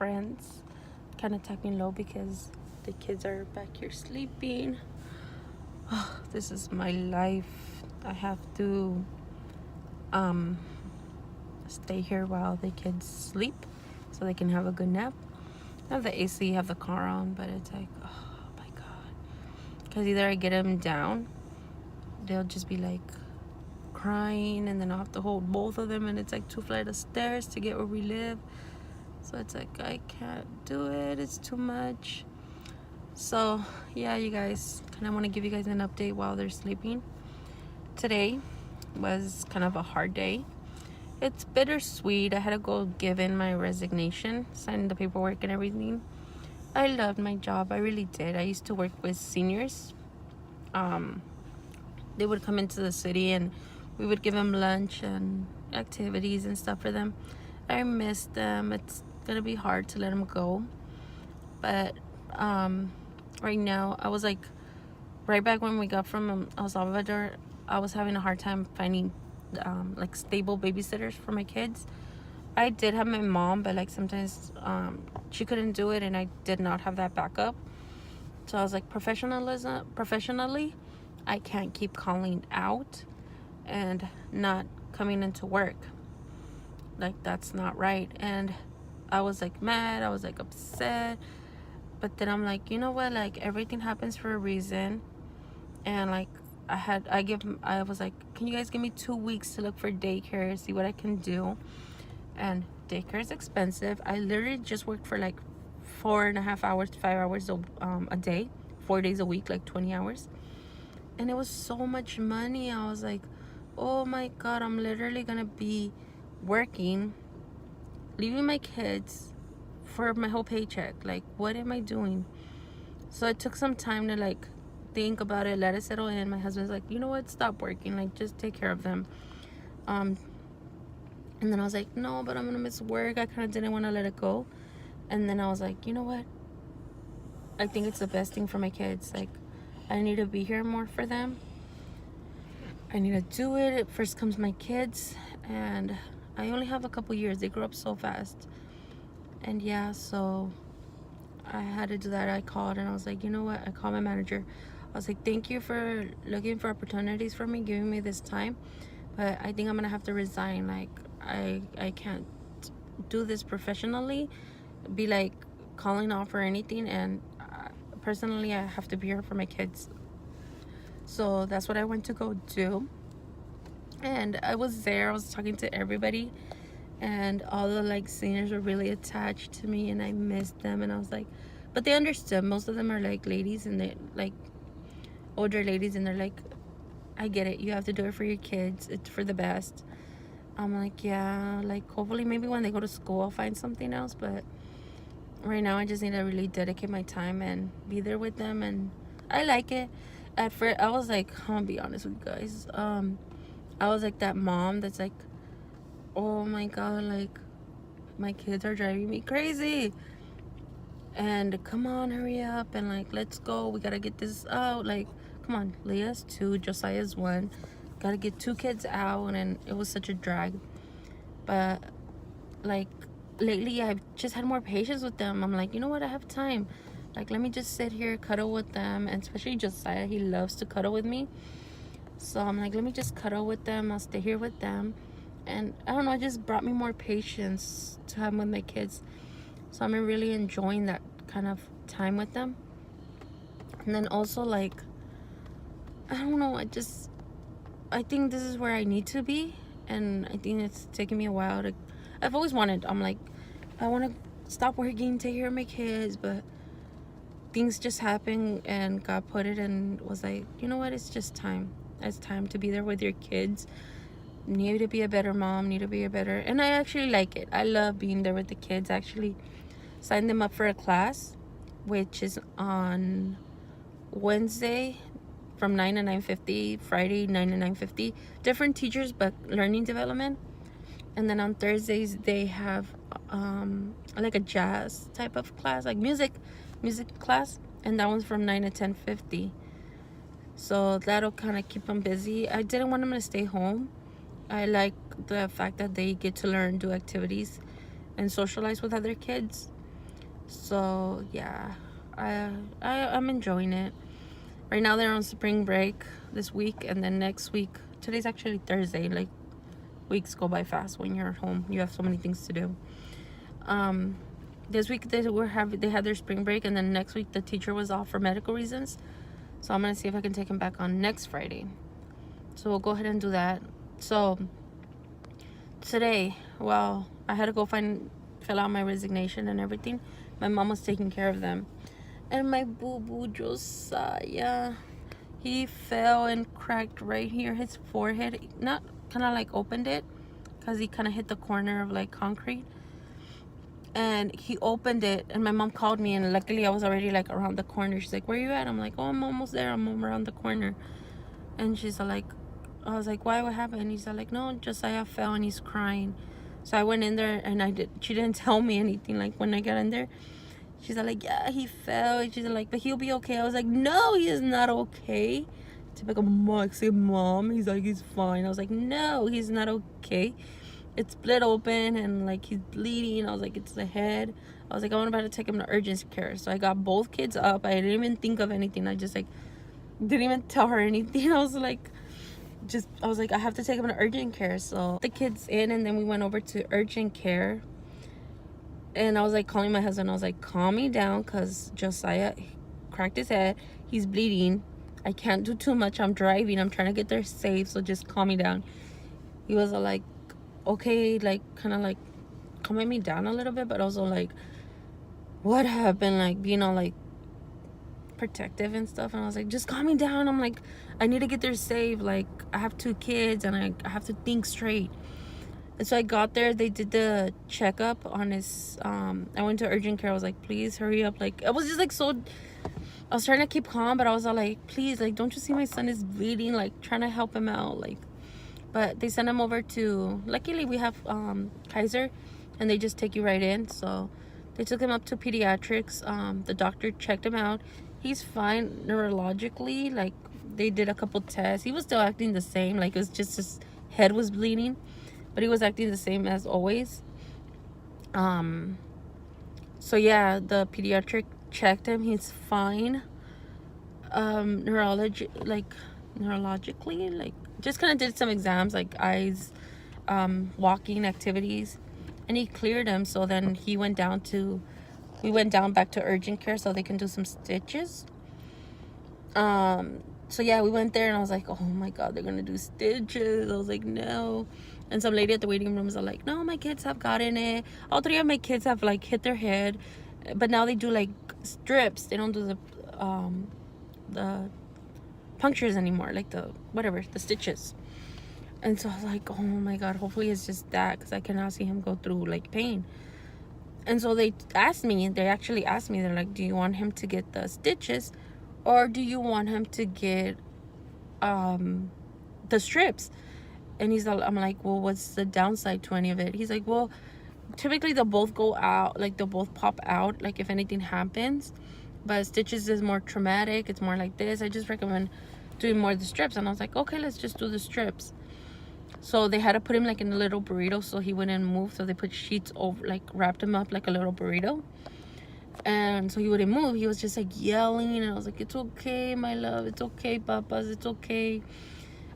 friends. Kind of talking low because the kids are back here sleeping. Oh, this is my life. I have to stay here while the kids sleep so they can have a good nap. I have the AC, have the car on, but it's like, oh my god. Because either I get them down, they'll just be like crying, and then I'll have to hold both of them, and it's like 2 flights of stairs to get where we live. So it's like, I can't do it. It's too much. So yeah, you guys, kind of want to give you guys an update while they're sleeping. Today was kind of a hard day. It's bittersweet. I had to go give in my resignation, sign the paperwork and everything. I loved my job. I really did. I used to work with seniors. They would come into the city and we would give them lunch and activities and stuff for them. I miss them. It's gonna be hard to let them go. But right now, I was like, right back when we got from El Salvador, I was having a hard time finding like stable babysitters for my kids. I did have my mom, but like sometimes she couldn't do it, and I did not have that backup. So I was like, professionally, I can't keep calling out and not coming into work. Like, that's not right. And I was like mad, I was like upset. But then I'm like, you know what, like everything happens for a reason. And like I was like, can you guys give me 2 weeks to look for daycare, see what I can do? And daycare is expensive. I literally just worked for like 4.5 hours to 5 hours a day, 4 days a week, like 20 hours. And it was so much money. I was like, oh my god, I'm literally gonna be working, leaving my kids for my whole paycheck. Like, what am I doing? So it took some time to like think about it, let it settle in. My husband's like, you know what, stop working, like just take care of them. And then I was like, no, but I'm gonna miss work. I kind of didn't want to let it go. And then I was like, you know what, I think it's the best thing for my kids. Like, I need to be here more for them. I need to do it. It first comes my kids, and I only have a couple years. They grow up so fast. And yeah, so I had to do that. I called and I was like, you know what, I called my manager. I was like, thank you for looking for opportunities for me, giving me this time, but I think I'm gonna have to resign. Like, I can't do this professionally, be like calling off or anything, and personally I have to be here for my kids. So that's what I went to go do. And I was there, I was talking to everybody, and all the like seniors were really attached to me, and I missed them. And I was like, but they understood. Most of them are like ladies, and they like older ladies, and they're like, I get it, you have to do it for your kids, it's for the best. I'm like, yeah, like hopefully maybe when they go to school I'll find something else, but right now I just need to really dedicate my time and be there with them. And I like it. At first I was like, I'm gonna be honest with you guys, I was like that mom that's like, oh my god, like my kids are driving me crazy, and come on, hurry up, and like, let's go, we gotta get this out. Like, come on, Leah's 2, Josiah's 1, gotta get 2 kids out. And it was such a drag. But like lately I've just had more patience with them. I'm like, you know what, I have time, like let me just sit here, cuddle with them. And especially Josiah, he loves to cuddle with me. So I'm like, let me just cuddle with them, I'll stay here with them. And I don't know, it just brought me more patience to have with my kids. So I'm really enjoying that kind of time with them. And then also, like, I don't know, I think this is where I need to be. And I think it's taken me a while to, I've always wanted, I'm like, I want to stop working, take care of my kids, but things just happen, and God put it and was like, you know what, it's just time. It's time to be there with your kids. Need to be a better mom, need to be a better, and I actually like it. I love being there with the kids. I actually signed them up for a class, which is on Wednesday from 9 to 9:50, Friday 9 to 9:50. Different teachers, but learning development. And then on Thursdays they have like a jazz type of class, like music class, and that one's from 9 to 10:50. So that'll kind of keep them busy. I didn't want them to stay home. I like the fact that they get to learn, do activities, and socialize with other kids. So yeah, I'm enjoying it. Right now they're on spring break this week, and then next week, today's actually Thursday. Like, weeks go by fast when you're at home. You have so many things to do. This week they had their spring break, and then next week the teacher was off for medical reasons. So I'm gonna see if I can take him back on next Friday. So we'll go ahead and do that. So today, well, I had to go fill out my resignation and everything. My mom was taking care of them. And my boo-boo Josiah, he fell and cracked right here, his forehead. Not kind of like opened it, because he kind of hit the corner of like concrete. And he opened it, and my mom called me, and luckily I was already like around the corner. She's like, where you at? I'm like, oh, I'm almost there. I'm around the corner. And she's like, I was like, why? What happened? And he's like, no, Josiah fell and he's crying. So I went in there, and she didn't tell me anything. Like, when I got in there, she's like, yeah, he fell. And she's like, but he'll be okay. I was like, no, he is not okay. Typical Moxie mom. He's like, he's fine. I was like, no, he's not okay. It's split open, and like he's bleeding. I was like, it's the head. I was like, I'm about to take him to urgent care. So I got both kids up. I didn't even think of anything. I just like didn't even tell her anything. I was like, I have to take him to urgent care. So the kids in, and then we went over to urgent care. And I was like calling my husband. I was like, calm me down, because Josiah cracked his head. He's bleeding. I can't do too much. I'm driving. I'm trying to get there safe. So just calm me down. He was like, okay, like kind of like calming me down a little bit, but also like, what happened? Like being all like protective and stuff. And I was like, just calm me down. I'm like, I need to get there safe. Like, I have 2 kids, and I have to think straight. And so I got there. They did the checkup on his I went to urgent care. I was like, please hurry up. Like, I was just like I was trying to keep calm, but I was all like, please, like, don't you see my son is bleeding? Like, trying to help him out. Like, but they sent him over to, luckily we have Kaiser, and they just take you right in. So they took him up to pediatrics. The doctor checked him out. He's fine neurologically. Like, they did a couple tests. He was still acting the same. Like, it was just his head was bleeding, but he was acting the same as always. So yeah, the pediatric checked him. He's fine. Neurologically, like, just kind of did some exams, like eyes, walking activities, and he cleared him. So then we went down back to urgent care so they can do some stitches. So yeah, we went there, and I was like, oh my god, they're gonna do stitches. I was like, no. And some lady at the waiting room was like, no, my kids have gotten it. All 3 of my kids have like hit their head, but now they do like strips. They don't do the punctures anymore, like the stitches. And so I was like, oh my god, hopefully it's just that, because I cannot see him go through like pain. And so they actually asked me, they're like, do you want him to get the stitches, or do you want him to get the strips? And I'm like, well, what's the downside to any of it? He's like, well, typically they'll both go out, like they'll both pop out, like if anything happens, but stitches is more traumatic. It's more like this. I just recommend doing more of the strips. And I was like, okay, let's just do the strips. So they had to put him like in a little burrito so he wouldn't move. So they put sheets over, like wrapped him up like a little burrito, and so he wouldn't move. He was just like yelling, and I was like, it's okay, my love, it's okay, papas, it's okay.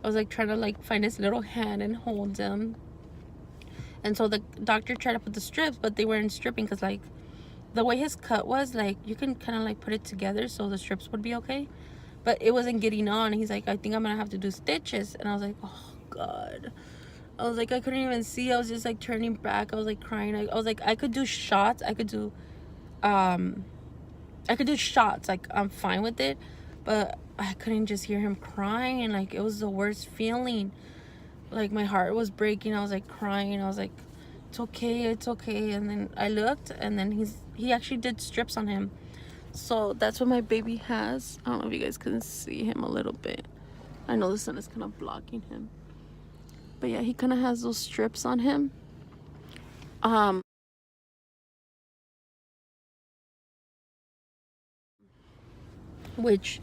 I was like trying to like find his little hand and hold him. And so the doctor tried to put the strips, but they weren't stripping, because like the way his cut was, like you can kind of like put it together so the strips would be okay, but it wasn't getting on. He's like, I think I'm gonna have to do stitches. And I was like, oh god. I was like, I couldn't even see. I was just like turning back. I was like crying. I was like, I could do shots. I could do shots. Like, I'm fine with it, but I couldn't just hear him crying. And like, it was the worst feeling. Like, my heart was breaking. I was like crying. I was like, it's okay, it's okay. And then I looked, and then he actually did strips on him. So that's what my baby has. I don't know if you guys can see him a little bit. I know the sun is kind of blocking him, but yeah, he kind of has those strips on him. Which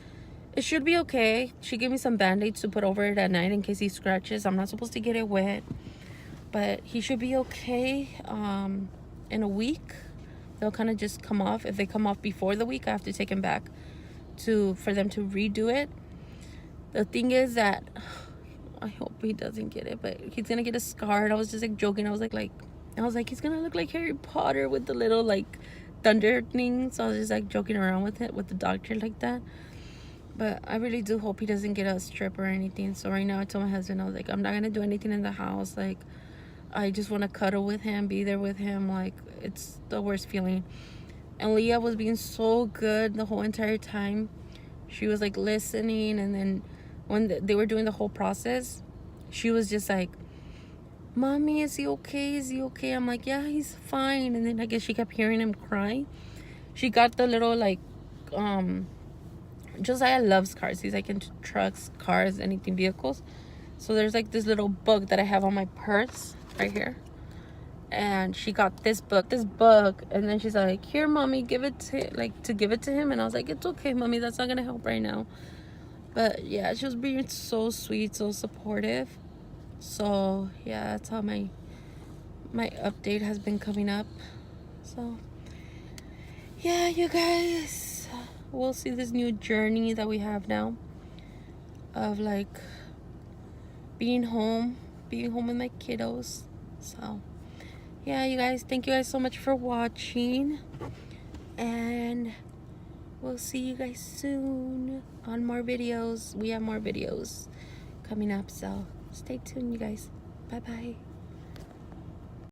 it should be okay. She gave me some band-aids to put over it at night in case he scratches. I'm not supposed to get it wet, but he should be okay in a week, they'll kind of just come off. If they come off before the week, I have to take him back for them to redo it. The thing is that I hope he doesn't get it, but he's gonna get a scar. And I was just like joking. I was like he's gonna look like Harry Potter with the little like thunder thing. So I was just like joking around with it, with the doctor like that. But I really do hope he doesn't get a strip or anything. So right now I told my husband, I was like, I'm not gonna do anything in the house. Like, I just want to cuddle with him, be there with him. Like, it's the worst feeling. And Leah was being so good the whole entire time. She was like listening, and then when they were doing the whole process, she was just like, Mommy, is he okay? Is he okay? I'm like, yeah, he's fine. And then I guess she kept hearing him cry. She got the little like Josiah loves cars. He's like into trucks, cars, anything, vehicles. So there's like this little book that I have on my purse right here. And she got this book, and then she's like, here, Mommy, give it to him. And I was like, it's okay, Mommy, that's not gonna help right now. But yeah, she was being so sweet, so supportive. So yeah, that's how my update has been coming up. So yeah, you guys, we'll see this new journey that we have now of like being home with my kiddos. So yeah, you guys, thank you guys so much for watching, and we'll see you guys soon on more videos. We have more videos coming up, so stay tuned, you guys. Bye bye.